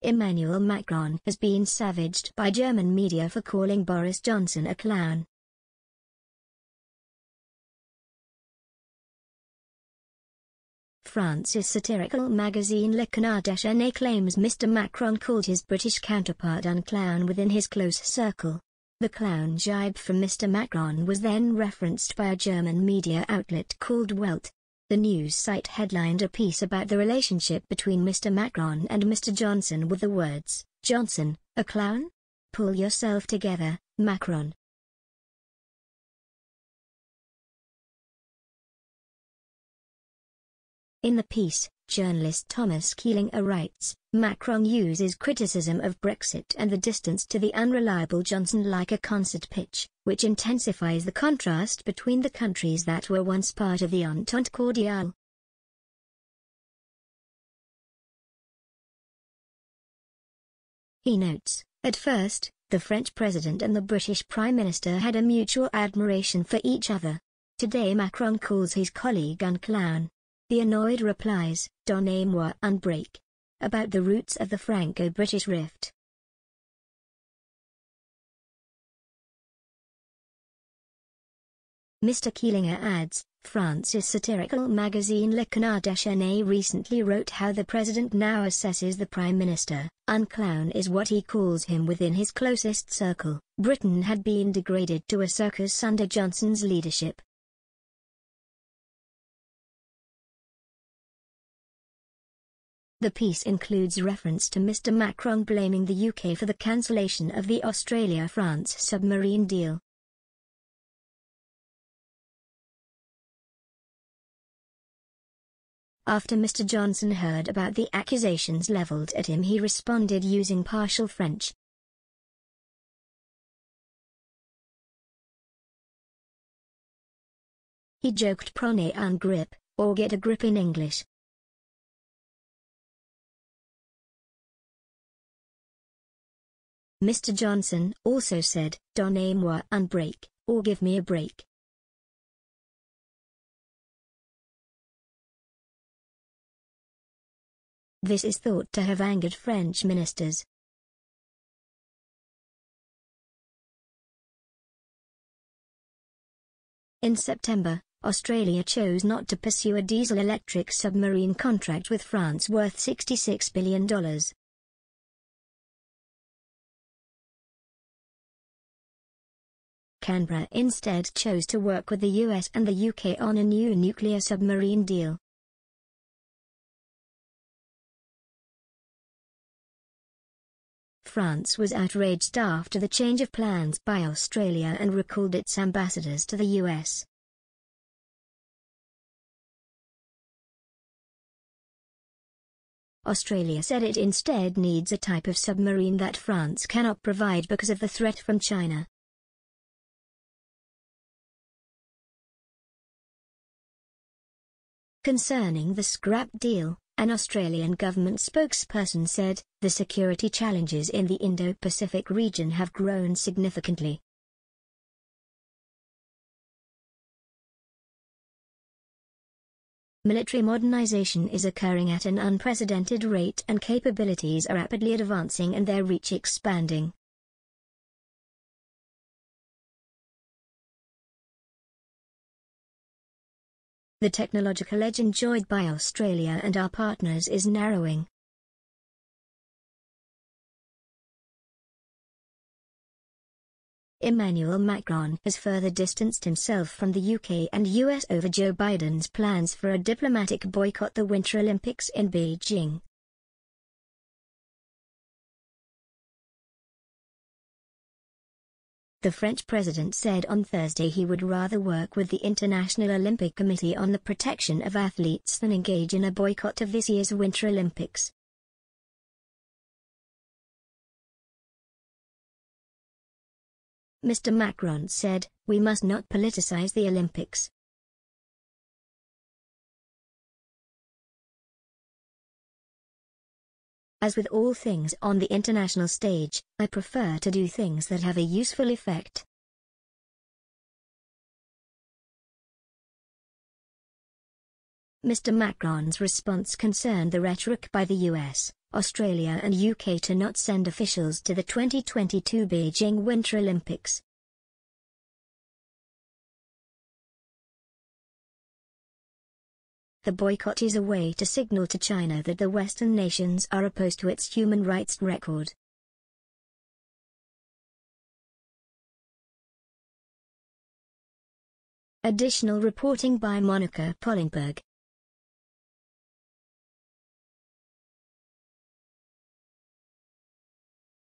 Emmanuel Macron has been savaged by German media for calling Boris Johnson a clown. France's satirical magazine m3dia claims Mr. Macron called his British counterpart a clown within his close circle. The clown jibe from Mr. Macron was then referenced by a German media outlet called Welt. The news site headlined a piece about the relationship between Mr. Macron and Mr. Johnson with the words, "Johnson, a clown? Pull yourself together, Macron." In the piece, journalist Thomas Keelinger writes, Macron uses criticism of Brexit and the distance to the unreliable Johnson like a concert pitch, which intensifies the contrast between the countries that were once part of the Entente Cordiale. He notes, at first, the French president and the British Prime Minister had a mutual admiration for each other. Today Macron calls his colleague a clown. The annoyed replies, "Donnez-moi un break," about the roots of the Franco-British rift. Mr. Keelinger adds, France's satirical magazine Le m3dia recently wrote how the president now assesses the prime minister. Un clown is what he calls him within his closest circle. Britain had been degraded to a circus under Johnson's leadership. The piece includes reference to Mr. Macron blaming the UK for the cancellation of the Australia-France submarine deal. After Mr. Johnson heard about the accusations leveled at him, he responded using partial French. He joked, "Prenez un grip," or "get a grip" in English. Mr. Johnson also said, "Donnez-moi un break," or "give me a break." This is thought to have angered French ministers. In September, Australia chose not to pursue a diesel-electric submarine contract with France worth $66 billion. Canberra instead chose to work with the US and the UK on a new nuclear submarine deal. France was outraged after the change of plans by Australia and recalled its ambassadors to the US. Australia said it instead needs a type of submarine that France cannot provide because of the threat from China. Concerning the scrap deal, an Australian government spokesperson said, "The security challenges in the Indo-Pacific region have grown significantly. Military modernization is occurring at an unprecedented rate and capabilities are rapidly advancing and their reach expanding." The technological edge enjoyed by Australia and our partners is narrowing. Emmanuel Macron has further distanced himself from the UK and US over Joe Biden's plans for a diplomatic boycott the Winter Olympics in Beijing. The French president said on Thursday he would rather work with the International Olympic Committee on the protection of athletes than engage in a boycott of this year's Winter Olympics. Mr. Macron said, "We must not politicize the Olympics. As with all things on the international stage, I prefer to do things that have a useful effect." Mr. Macron's response concerned the rhetoric by the US, Australia and UK to not send officials to the 2022 Beijing Winter Olympics. The boycott is a way to signal to China that the Western nations are opposed to its human rights record. Additional reporting by Monica Pollingberg.